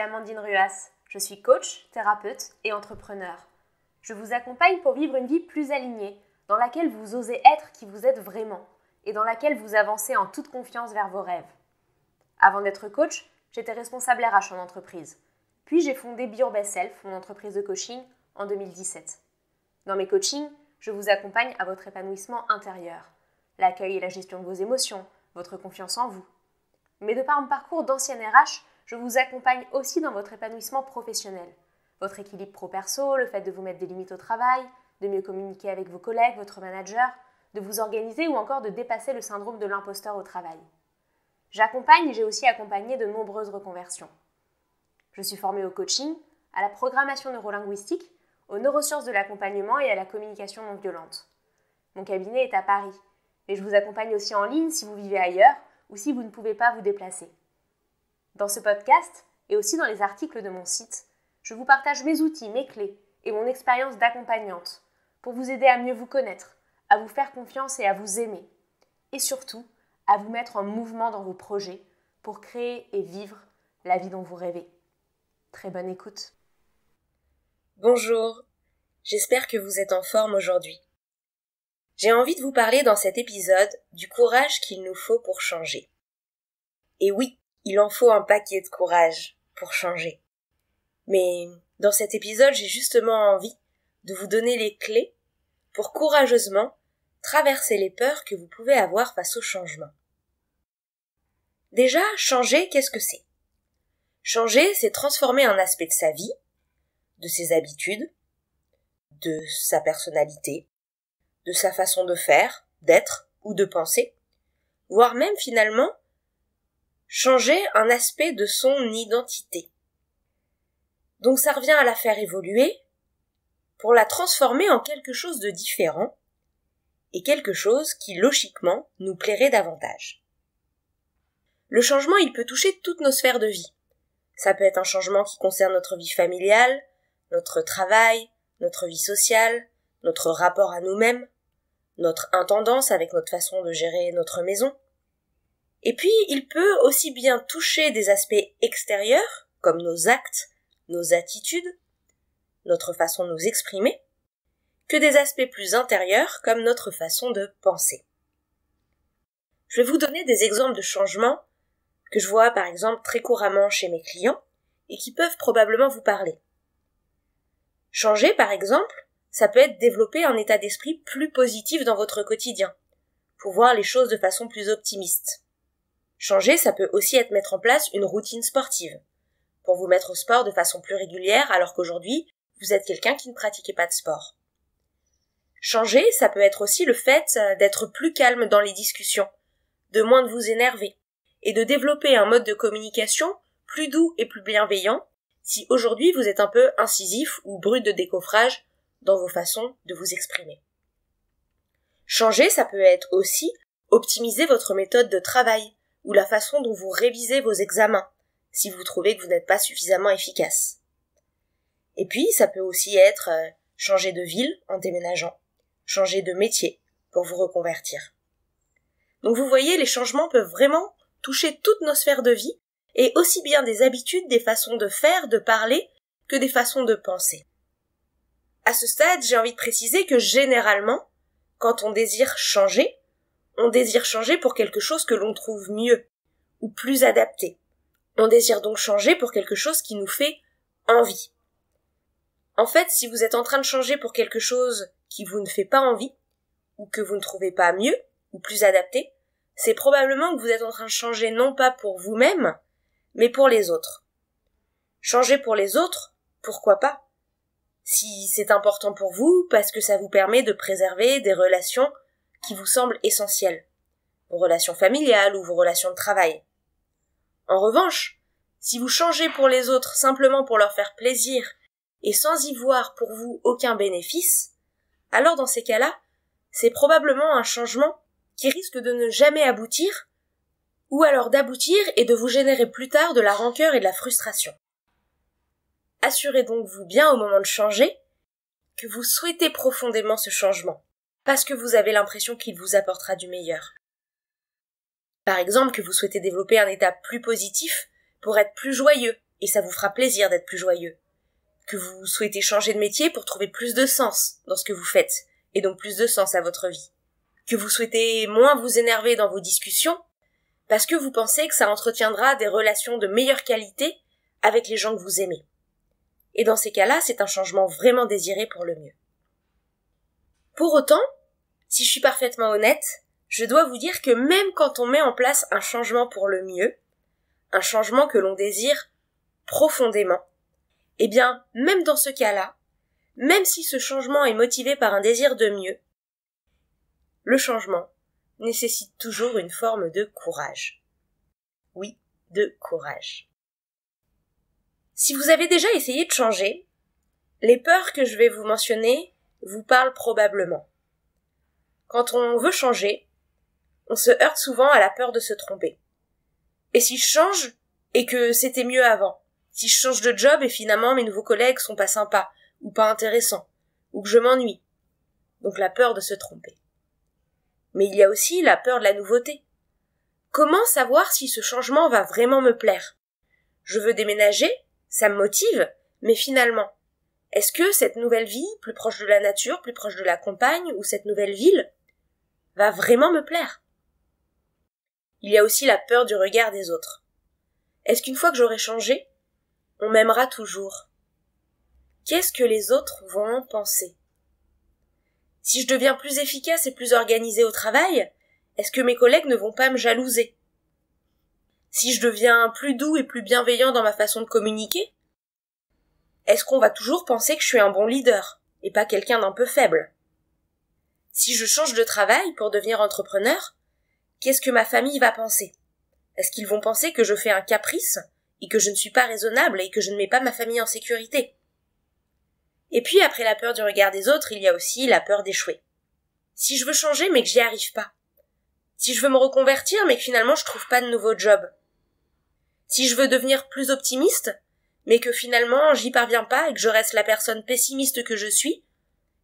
Amandine Ruas. Je suis coach, thérapeute et entrepreneur. Je vous accompagne pour vivre une vie plus alignée, dans laquelle vous osez être qui vous êtes vraiment et dans laquelle vous avancez en toute confiance vers vos rêves. Avant d'être coach, j'étais responsable RH en entreprise. Puis j'ai fondé Be Your Best Self, mon entreprise de coaching, en 2017. Dans mes coachings, je vous accompagne à votre épanouissement intérieur, l'accueil et la gestion de vos émotions, votre confiance en vous. Mais de par mon parcours d'ancienne RH, je vous accompagne aussi dans votre épanouissement professionnel, votre équilibre pro-perso, le fait de vous mettre des limites au travail, de mieux communiquer avec vos collègues, votre manager, de vous organiser ou encore de dépasser le syndrome de l'imposteur au travail. J'accompagne et j'ai aussi accompagné de nombreuses reconversions. Je suis formée au coaching, à la programmation neurolinguistique, aux neurosciences de l'accompagnement et à la communication non violente. Mon cabinet est à Paris, mais je vous accompagne aussi en ligne si vous vivez ailleurs ou si vous ne pouvez pas vous déplacer. Dans ce podcast, et aussi dans les articles de mon site, je vous partage mes outils, mes clés et mon expérience d'accompagnante pour vous aider à mieux vous connaître, à vous faire confiance et à vous aimer. Et surtout, à vous mettre en mouvement dans vos projets pour créer et vivre la vie dont vous rêvez. Très bonne écoute. Bonjour, j'espère que vous êtes en forme aujourd'hui. J'ai envie de vous parler dans cet épisode du courage qu'il nous faut pour changer. Et oui, il en faut un paquet de courage pour changer. Mais dans cet épisode, j'ai justement envie de vous donner les clés pour courageusement traverser les peurs que vous pouvez avoir face au changement. Déjà, changer, qu'est-ce que c'est ? Changer, c'est transformer un aspect de sa vie, de ses habitudes, de sa personnalité, de sa façon de faire, d'être ou de penser, voire même finalement changer un aspect de son identité. Donc ça revient à la faire évoluer pour la transformer en quelque chose de différent et quelque chose qui logiquement nous plairait davantage. Le changement, il peut toucher toutes nos sphères de vie. Ça peut être un changement qui concerne notre vie familiale, notre travail, notre vie sociale, notre rapport à nous-mêmes, notre intendance avec notre façon de gérer notre maison. Et puis, il peut aussi bien toucher des aspects extérieurs, comme nos actes, nos attitudes, notre façon de nous exprimer, que des aspects plus intérieurs, comme notre façon de penser. Je vais vous donner des exemples de changements que je vois par exemple très couramment chez mes clients et qui peuvent probablement vous parler. Changer, par exemple, ça peut être développer un état d'esprit plus positif dans votre quotidien, pour voir les choses de façon plus optimiste. Changer, ça peut aussi être mettre en place une routine sportive, pour vous mettre au sport de façon plus régulière alors qu'aujourd'hui, vous êtes quelqu'un qui ne pratiquait pas de sport. Changer, ça peut être aussi le fait d'être plus calme dans les discussions, de moins de vous énerver, et de développer un mode de communication plus doux et plus bienveillant si aujourd'hui vous êtes un peu incisif ou brut de décoffrage dans vos façons de vous exprimer. Changer, ça peut être aussi optimiser votre méthode de travail ou la façon dont vous révisez vos examens si vous trouvez que vous n'êtes pas suffisamment efficace. Et puis, ça peut aussi être changer de ville en déménageant, changer de métier pour vous reconvertir. Donc vous voyez, les changements peuvent vraiment toucher toutes nos sphères de vie et aussi bien des habitudes, des façons de faire, de parler, que des façons de penser. À ce stade, j'ai envie de préciser que généralement, quand on désire changer pour quelque chose que l'on trouve mieux ou plus adapté. On désire donc changer pour quelque chose qui nous fait envie. En fait, si vous êtes en train de changer pour quelque chose qui vous ne fait pas envie, ou que vous ne trouvez pas mieux ou plus adapté, c'est probablement que vous êtes en train de changer non pas pour vous-même, mais pour les autres. Changer pour les autres, pourquoi pas ? Si c'est important pour vous, parce que ça vous permet de préserver des relations qui vous semblent essentielles, vos relations familiales ou vos relations de travail. En revanche, si vous changez pour les autres simplement pour leur faire plaisir et sans y voir pour vous aucun bénéfice, alors dans ces cas-là, c'est probablement un changement qui risque de ne jamais aboutir, ou alors d'aboutir et de vous générer plus tard de la rancœur et de la frustration. Assurez donc vous bien au moment de changer que vous souhaitez profondément ce changement, parce que vous avez l'impression qu'il vous apportera du meilleur. Par exemple, que vous souhaitez développer un état plus positif pour être plus joyeux et ça vous fera plaisir d'être plus joyeux, que vous souhaitez changer de métier pour trouver plus de sens dans ce que vous faites, et donc plus de sens à votre vie, que vous souhaitez moins vous énerver dans vos discussions, parce que vous pensez que ça entretiendra des relations de meilleure qualité avec les gens que vous aimez. Et dans ces cas-là, c'est un changement vraiment désiré pour le mieux. Pour autant, si je suis parfaitement honnête, je dois vous dire que même quand on met en place un changement pour le mieux, un changement que l'on désire profondément, eh bien, même dans ce cas-là, même si ce changement est motivé par un désir de mieux, le changement nécessite toujours une forme de courage. Oui, de courage. Si vous avez déjà essayé de changer, les peurs que je vais vous mentionner vous parlent probablement. Quand on veut changer, on se heurte souvent à la peur de se tromper. Et si je change et que c'était mieux avant, si je change de job et finalement mes nouveaux collègues sont pas sympas ou pas intéressants, ou que je m'ennuie, donc la peur de se tromper. Mais il y a aussi la peur de la nouveauté. Comment savoir si ce changement va vraiment me plaire? Je veux déménager, ça me motive, mais finalement, est-ce que cette nouvelle vie, plus proche de la nature, plus proche de la campagne, ou cette nouvelle ville, va vraiment me plaire? Il y a aussi la peur du regard des autres. Est-ce qu'une fois que j'aurai changé, on m'aimera toujours? Qu'est-ce que les autres vont en penser? Si je deviens plus efficace et plus organisée au travail, est-ce que mes collègues ne vont pas me jalouser? Si je deviens plus doux et plus bienveillant dans ma façon de communiquer, est-ce qu'on va toujours penser que je suis un bon leader et pas quelqu'un d'un peu faible? Si je change de travail pour devenir entrepreneur, qu'est-ce que ma famille va penser? Est-ce qu'ils vont penser que je fais un caprice et que je ne suis pas raisonnable et que je ne mets pas ma famille en sécurité? Et puis après la peur du regard des autres, il y a aussi la peur d'échouer. Si je veux changer mais que j'y arrive pas. Si je veux me reconvertir mais que finalement je trouve pas de nouveau job. Si je veux devenir plus optimiste mais que finalement j'y parviens pas et que je reste la personne pessimiste que je suis,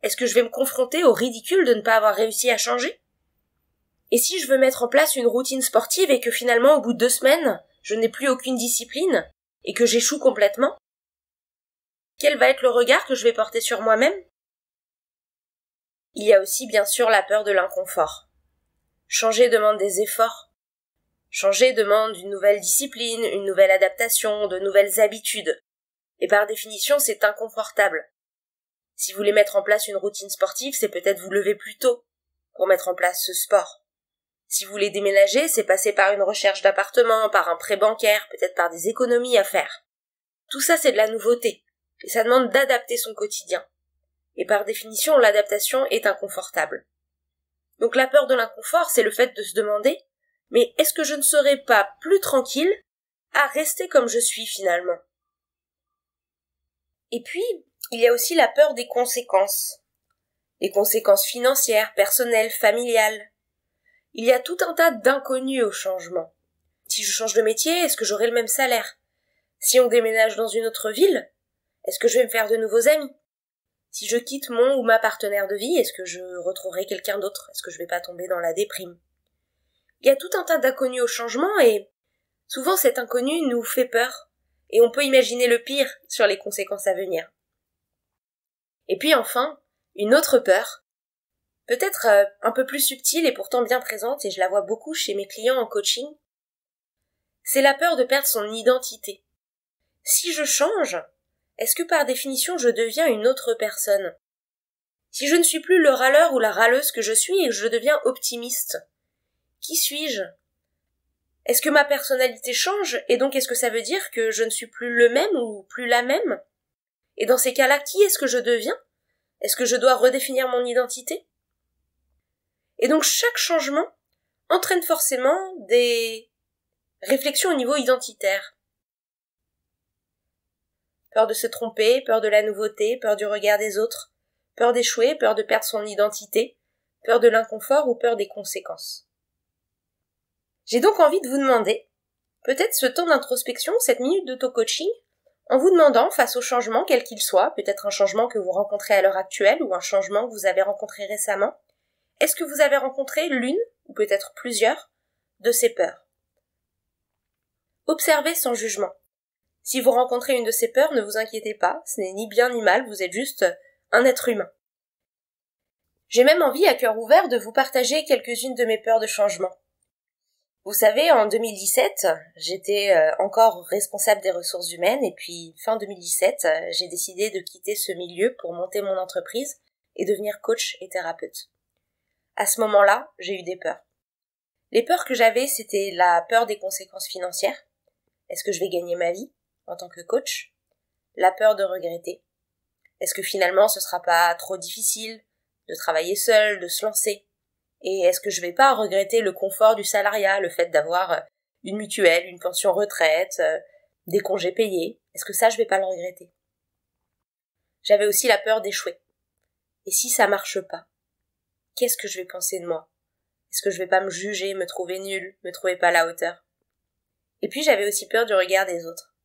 est-ce que je vais me confronter au ridicule de ne pas avoir réussi à changer? Et si je veux mettre en place une routine sportive et que finalement au bout de 2 semaines, je n'ai plus aucune discipline et que j'échoue complètement, quel va être le regard que je vais porter sur moi-même? Il y a aussi bien sûr la peur de l'inconfort. Changer demande des efforts. Changer demande une nouvelle discipline, une nouvelle adaptation, de nouvelles habitudes. Et par définition, c'est inconfortable. Si vous voulez mettre en place une routine sportive, c'est peut-être vous lever plus tôt pour mettre en place ce sport. Si vous voulez déménager, c'est passer par une recherche d'appartement, par un prêt bancaire, peut-être par des économies à faire. Tout ça, c'est de la nouveauté. Et ça demande d'adapter son quotidien. Et par définition, l'adaptation est inconfortable. Donc la peur de l'inconfort, c'est le fait de se demander « Mais est-ce que je ne serai pas plus tranquille à rester comme je suis finalement ?» Et puis, il y a aussi la peur des conséquences. Les conséquences financières, personnelles, familiales. Il y a tout un tas d'inconnus au changement. Si je change de métier, est-ce que j'aurai le même salaire? Si on déménage dans une autre ville, est-ce que je vais me faire de nouveaux amis? Si je quitte mon ou ma partenaire de vie, est-ce que je retrouverai quelqu'un d'autre? Est-ce que je vais pas tomber dans la déprime? Il y a tout un tas d'inconnus au changement et souvent cet inconnu nous fait peur et on peut imaginer le pire sur les conséquences à venir. Et puis enfin, une autre peur, peut-être un peu plus subtile et pourtant bien présente, et je la vois beaucoup chez mes clients en coaching, c'est la peur de perdre son identité. Si je change, est-ce que par définition je deviens une autre personne? Si je ne suis plus le râleur ou la râleuse que je suis et que je deviens optimiste, qui suis-je? Est-ce que ma personnalité change et donc est-ce que ça veut dire que je ne suis plus le même ou plus la même? Et dans ces cas-là, qui est-ce que je deviens? Est-ce que je dois redéfinir mon identité? Et donc chaque changement entraîne forcément des réflexions au niveau identitaire. Peur de se tromper, peur de la nouveauté, peur du regard des autres, peur d'échouer, peur de perdre son identité, peur de l'inconfort ou peur des conséquences. J'ai donc envie de vous demander, peut-être ce temps d'introspection, cette minute d'auto-coaching, en vous demandant, face au changement, quel qu'il soit, peut-être un changement que vous rencontrez à l'heure actuelle ou un changement que vous avez rencontré récemment, est-ce que vous avez rencontré l'une, ou peut-être plusieurs, de ces peurs? Observez sans jugement. Si vous rencontrez une de ces peurs, ne vous inquiétez pas, ce n'est ni bien ni mal, vous êtes juste un être humain. J'ai même envie, à cœur ouvert, de vous partager quelques-unes de mes peurs de changement. Vous savez, en 2017, j'étais encore responsable des ressources humaines et puis fin 2017, j'ai décidé de quitter ce milieu pour monter mon entreprise et devenir coach et thérapeute. À ce moment-là, j'ai eu des peurs. Les peurs que j'avais, c'était la peur des conséquences financières. Est-ce que je vais gagner ma vie en tant que coach? La peur de regretter. Est-ce que finalement ce sera pas trop difficile de travailler seul, de se lancer? Et est-ce que je vais pas regretter le confort du salariat, le fait d'avoir une mutuelle, une pension retraite, des congés payés? Est-ce que ça, je vais pas le regretter? J'avais aussi la peur d'échouer. Et si ça marche pas? Qu'est-ce que je vais penser de moi? Est-ce que je vais pas me juger, me trouver nulle, me trouver pas à la hauteur? Et puis j'avais aussi peur du regard des autres.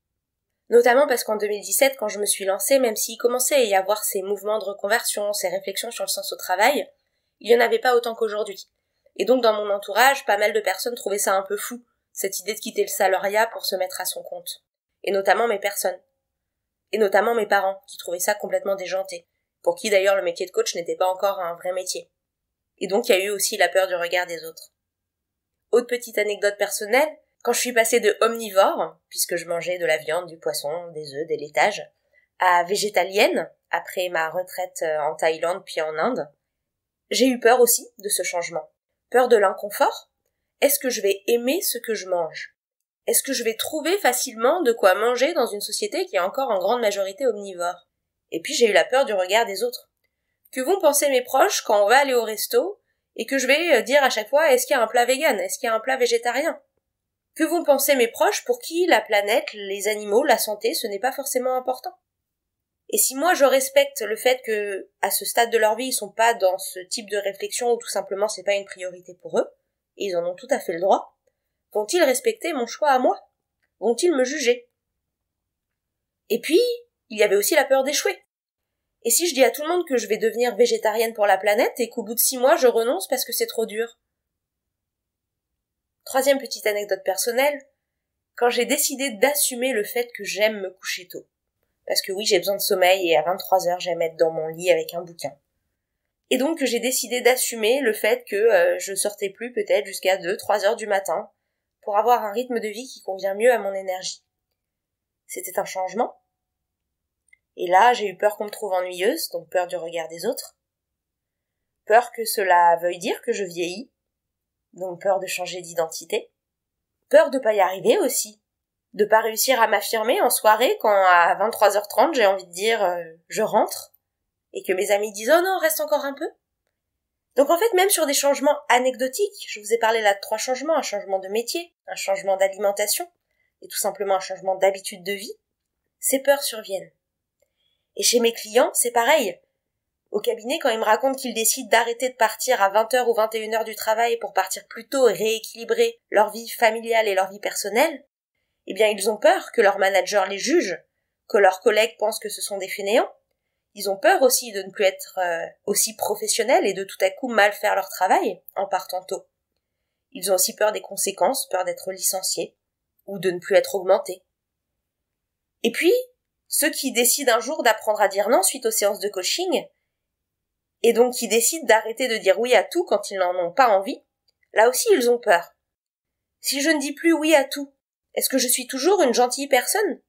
Notamment parce qu'en 2017, quand je me suis lancée, même s'il commençait à y avoir ces mouvements de reconversion, ces réflexions sur le sens au travail, il y en avait pas autant qu'aujourd'hui. Et donc dans mon entourage, pas mal de personnes trouvaient ça un peu fou, cette idée de quitter le salariat pour se mettre à son compte. Et notamment mes personnes. Et notamment mes parents, qui trouvaient ça complètement déjanté. Pour qui d'ailleurs le métier de coach n'était pas encore un vrai métier. Et donc il y a eu aussi la peur du regard des autres. Autre petite anecdote personnelle, quand je suis passée de omnivore, puisque je mangeais de la viande, du poisson, des œufs, des laitages, à végétalienne, après ma retraite en Thaïlande puis en Inde, j'ai eu peur aussi de ce changement. Peur de l'inconfort. Est-ce que je vais aimer ce que je mange? Est-ce que je vais trouver facilement de quoi manger dans une société qui est encore en grande majorité omnivore? Et puis j'ai eu la peur du regard des autres. Que vont penser mes proches quand on va aller au resto et que je vais dire à chaque fois est-ce qu'il y a un plat vegan? Est-ce qu'il y a un plat végétarien? Que vont penser mes proches pour qui la planète, les animaux, la santé, ce n'est pas forcément important? Et si moi je respecte le fait que, à ce stade de leur vie, ils sont pas dans ce type de réflexion ou tout simplement c'est pas une priorité pour eux, et ils en ont tout à fait le droit, vont-ils respecter mon choix à moi? Vont-ils me juger? Et puis, il y avait aussi la peur d'échouer. Et si je dis à tout le monde que je vais devenir végétarienne pour la planète et qu'au bout de 6 mois je renonce parce que c'est trop dur? Troisième petite anecdote personnelle, quand j'ai décidé d'assumer le fait que j'aime me coucher tôt. Parce que oui, j'ai besoin de sommeil et à 23h, j'aime être dans mon lit avec un bouquin. Et donc, j'ai décidé d'assumer le fait que je sortais plus peut-être jusqu'à 2-3 heures du matin pour avoir un rythme de vie qui convient mieux à mon énergie. C'était un changement. Et là, j'ai eu peur qu'on me trouve ennuyeuse, donc peur du regard des autres. Peur que cela veuille dire que je vieillis, donc peur de changer d'identité. Peur de pas y arriver aussi. De pas réussir à m'affirmer en soirée quand à 23h30 j'ai envie de dire je rentre et que mes amis disent oh non reste encore un peu. Donc en fait même sur des changements anecdotiques, je vous ai parlé là de 3 changements, un changement de métier, un changement d'alimentation et tout simplement un changement d'habitude de vie, ces peurs surviennent. Et chez mes clients c'est pareil. Au cabinet quand ils me racontent qu'ils décident d'arrêter de partir à 20h ou 21h du travail pour partir plus tôt et rééquilibrer leur vie familiale et leur vie personnelle, eh bien ils ont peur que leur manager les juge, que leurs collègues pensent que ce sont des fainéants. Ils ont peur aussi de ne plus être aussi professionnels et de tout à coup mal faire leur travail en partant tôt. Ils ont aussi peur des conséquences, peur d'être licenciés ou de ne plus être augmentés. Et puis, ceux qui décident un jour d'apprendre à dire non suite aux séances de coaching et donc qui décident d'arrêter de dire oui à tout quand ils n'en ont pas envie, là aussi ils ont peur. Si je ne dis plus oui à tout, est-ce que je suis toujours une gentille personne?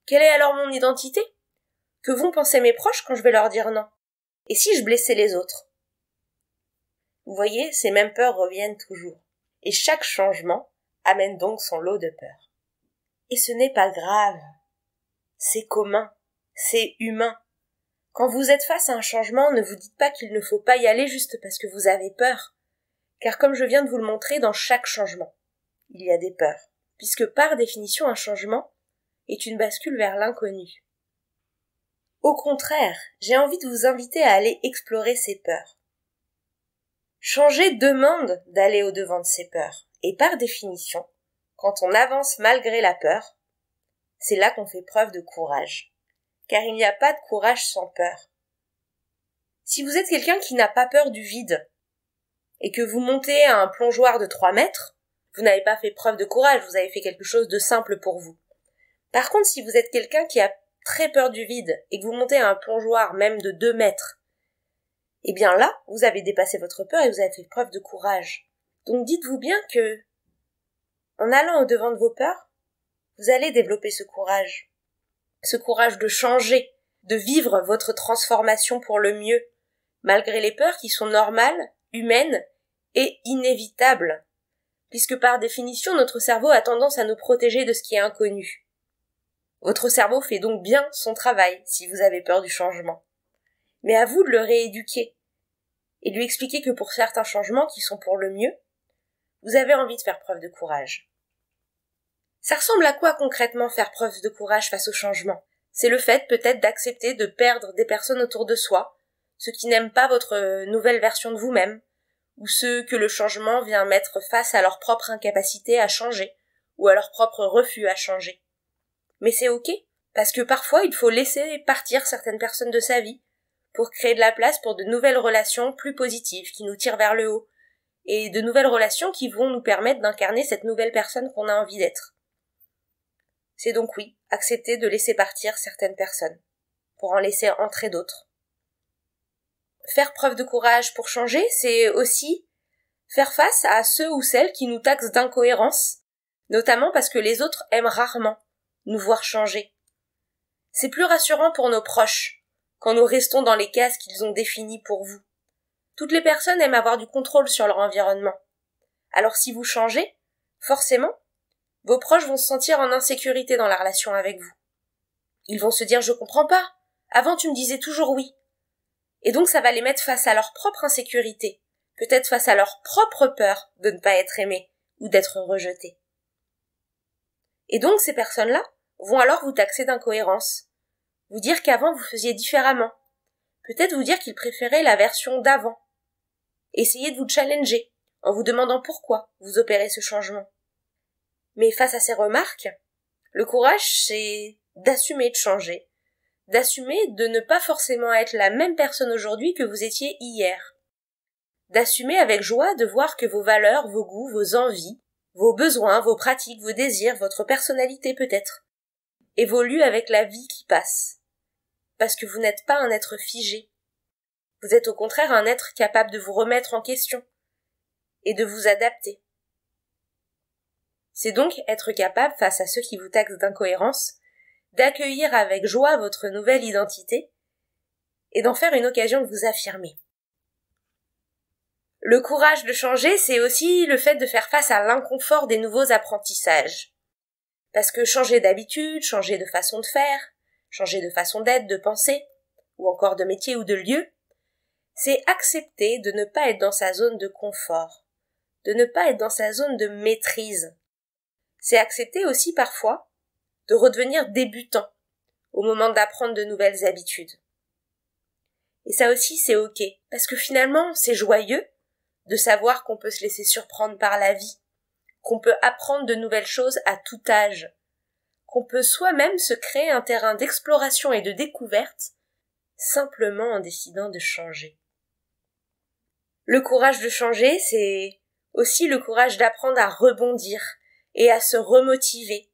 Quelle est alors mon identité? Que vont penser mes proches quand je vais leur dire non? Et si je blessais les autres? Vous voyez, ces mêmes peurs reviennent toujours. Et chaque changement amène donc son lot de peurs. Et ce n'est pas grave. C'est commun. C'est humain. Quand vous êtes face à un changement, ne vous dites pas qu'il ne faut pas y aller juste parce que vous avez peur. Car comme je viens de vous le montrer, dans chaque changement, il y a des peurs. Puisque par définition, un changement est une bascule vers l'inconnu. Au contraire, j'ai envie de vous inviter à aller explorer ces peurs. Changer demande d'aller au-devant de ces peurs. Et par définition, quand on avance malgré la peur, c'est là qu'on fait preuve de courage. Car il n'y a pas de courage sans peur. Si vous êtes quelqu'un qui n'a pas peur du vide, et que vous montez à un plongeoir de 3 mètres, vous n'avez pas fait preuve de courage, vous avez fait quelque chose de simple pour vous. Par contre, si vous êtes quelqu'un qui a très peur du vide et que vous montez à un plongeoir même de 2 mètres, eh bien là, vous avez dépassé votre peur et vous avez fait preuve de courage. Donc dites-vous bien que, en allant au-devant de vos peurs, vous allez développer ce courage de changer, de vivre votre transformation pour le mieux, malgré les peurs qui sont normales, humaines et inévitables, puisque par définition, notre cerveau a tendance à nous protéger de ce qui est inconnu. Votre cerveau fait donc bien son travail si vous avez peur du changement. Mais à vous de le rééduquer et de lui expliquer que pour certains changements qui sont pour le mieux, vous avez envie de faire preuve de courage. Ça ressemble à quoi concrètement faire preuve de courage face au changement? C'est le fait peut-être d'accepter de perdre des personnes autour de soi, ceux qui n'aiment pas votre nouvelle version de vous-même, ou ceux que le changement vient mettre face à leur propre incapacité à changer, ou à leur propre refus à changer. Mais c'est ok, parce que parfois il faut laisser partir certaines personnes de sa vie, pour créer de la place pour de nouvelles relations plus positives qui nous tirent vers le haut, et de nouvelles relations qui vont nous permettre d'incarner cette nouvelle personne qu'on a envie d'être. C'est donc oui, accepter de laisser partir certaines personnes, pour en laisser entrer d'autres. Faire preuve de courage pour changer, c'est aussi faire face à ceux ou celles qui nous taxent d'incohérence, notamment parce que les autres aiment rarement nous voir changer. C'est plus rassurant pour nos proches, quand nous restons dans les cases qu'ils ont définies pour vous. Toutes les personnes aiment avoir du contrôle sur leur environnement. Alors si vous changez, forcément, vos proches vont se sentir en insécurité dans la relation avec vous. Ils vont se dire « je comprends pas, avant tu me disais toujours oui ». Et donc ça va les mettre face à leur propre insécurité, peut-être face à leur propre peur de ne pas être aimés ou d'être rejetés. Et donc ces personnes-là vont alors vous taxer d'incohérence, vous dire qu'avant vous faisiez différemment, peut-être vous dire qu'ils préféraient la version d'avant, essayer de vous challenger en vous demandant pourquoi vous opérez ce changement. Mais face à ces remarques, le courage c'est d'assumer de changer, d'assumer de ne pas forcément être la même personne aujourd'hui que vous étiez hier, d'assumer avec joie de voir que vos valeurs, vos goûts, vos envies, vos besoins, vos pratiques, vos désirs, votre personnalité peut-être, évoluent avec la vie qui passe. Parce que vous n'êtes pas un être figé. Vous êtes au contraire un être capable de vous remettre en question et de vous adapter. C'est donc être capable, face à ceux qui vous taxent d'incohérence, d'accueillir avec joie votre nouvelle identité et d'en faire une occasion de vous affirmer. Le courage de changer, c'est aussi le fait de faire face à l'inconfort des nouveaux apprentissages. Parce que changer d'habitude, changer de façon de faire, changer de façon d'être, de penser, ou encore de métier ou de lieu, c'est accepter de ne pas être dans sa zone de confort, de ne pas être dans sa zone de maîtrise. C'est accepter aussi parfois de redevenir débutant au moment d'apprendre de nouvelles habitudes. Et ça aussi c'est ok, parce que finalement c'est joyeux de savoir qu'on peut se laisser surprendre par la vie, qu'on peut apprendre de nouvelles choses à tout âge, qu'on peut soi-même se créer un terrain d'exploration et de découverte simplement en décidant de changer. Le courage de changer, c'est aussi le courage d'apprendre à rebondir et à se remotiver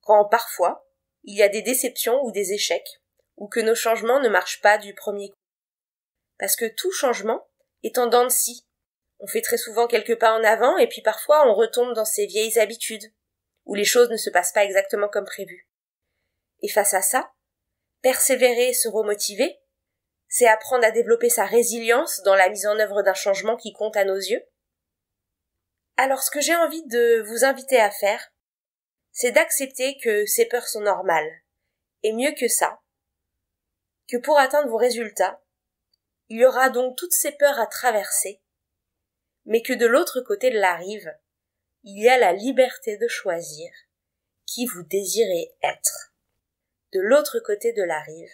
quand parfois il y a des déceptions ou des échecs ou que nos changements ne marchent pas du premier coup. Parce que tout changement est en dents de scie. On fait très souvent quelques pas en avant et puis parfois on retombe dans ses vieilles habitudes où les choses ne se passent pas exactement comme prévu. Et face à ça, persévérer et se remotiver, c'est apprendre à développer sa résilience dans la mise en œuvre d'un changement qui compte à nos yeux. Alors ce que j'ai envie de vous inviter à faire, c'est d'accepter que ces peurs sont normales. Et mieux que ça, que pour atteindre vos résultats, il y aura donc toutes ces peurs à traverser, mais que de l'autre côté de la rive, il y a la liberté de choisir qui vous désirez être. De l'autre côté de la rive,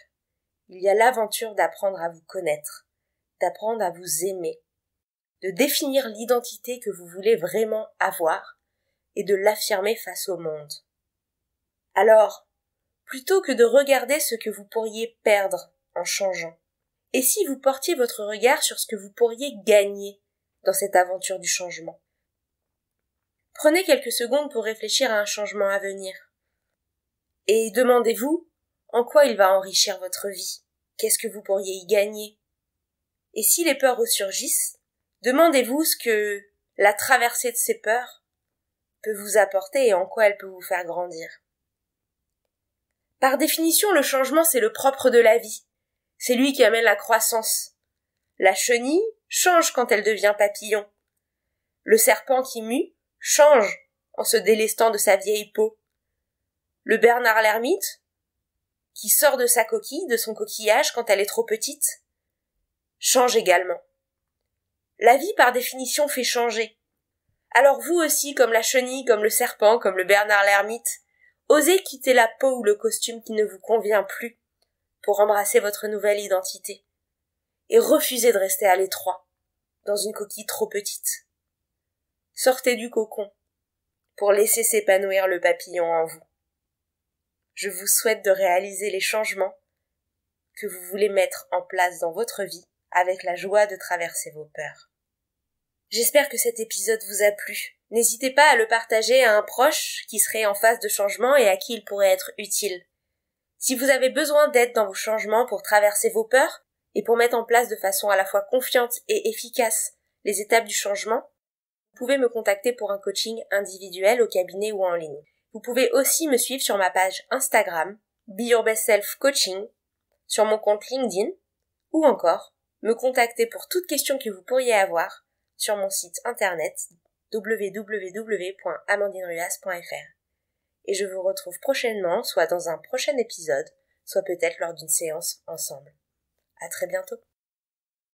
il y a l'aventure d'apprendre à vous connaître, d'apprendre à vous aimer, de définir l'identité que vous voulez vraiment avoir et de l'affirmer face au monde. Alors, plutôt que de regarder ce que vous pourriez perdre en changeant, et si vous portiez votre regard sur ce que vous pourriez gagner dans cette aventure du changement? Prenez quelques secondes pour réfléchir à un changement à venir. Et demandez-vous en quoi il va enrichir votre vie. Qu'est-ce que vous pourriez y gagner? Et si les peurs ressurgissent, demandez-vous ce que la traversée de ces peurs peut vous apporter et en quoi elle peut vous faire grandir. Par définition, le changement, c'est le propre de la vie. C'est lui qui amène la croissance. La chenille change quand elle devient papillon. Le serpent qui mue change en se délestant de sa vieille peau. Le Bernard l'ermite, qui sort de sa coquille, de son coquillage quand elle est trop petite, change également. La vie, par définition, fait changer. Alors vous aussi, comme la chenille, comme le serpent, comme le Bernard l'ermite, osez quitter la peau ou le costume qui ne vous convient plus pour embrasser votre nouvelle identité. Et refusez de rester à l'étroit, dans une coquille trop petite. Sortez du cocon pour laisser s'épanouir le papillon en vous. Je vous souhaite de réaliser les changements que vous voulez mettre en place dans votre vie avec la joie de traverser vos peurs. J'espère que cet épisode vous a plu. N'hésitez pas à le partager à un proche qui serait en phase de changement et à qui il pourrait être utile. Si vous avez besoin d'aide dans vos changements pour traverser vos peurs et pour mettre en place de façon à la fois confiante et efficace les étapes du changement, vous pouvez me contacter pour un coaching individuel au cabinet ou en ligne. Vous pouvez aussi me suivre sur ma page Instagram, Be Your Best Self Coaching, sur mon compte LinkedIn, ou encore me contacter pour toute question que vous pourriez avoir sur mon site internet www.amandineruas.fr. Et je vous retrouve prochainement, soit dans un prochain épisode, soit peut-être lors d'une séance ensemble. À très bientôt.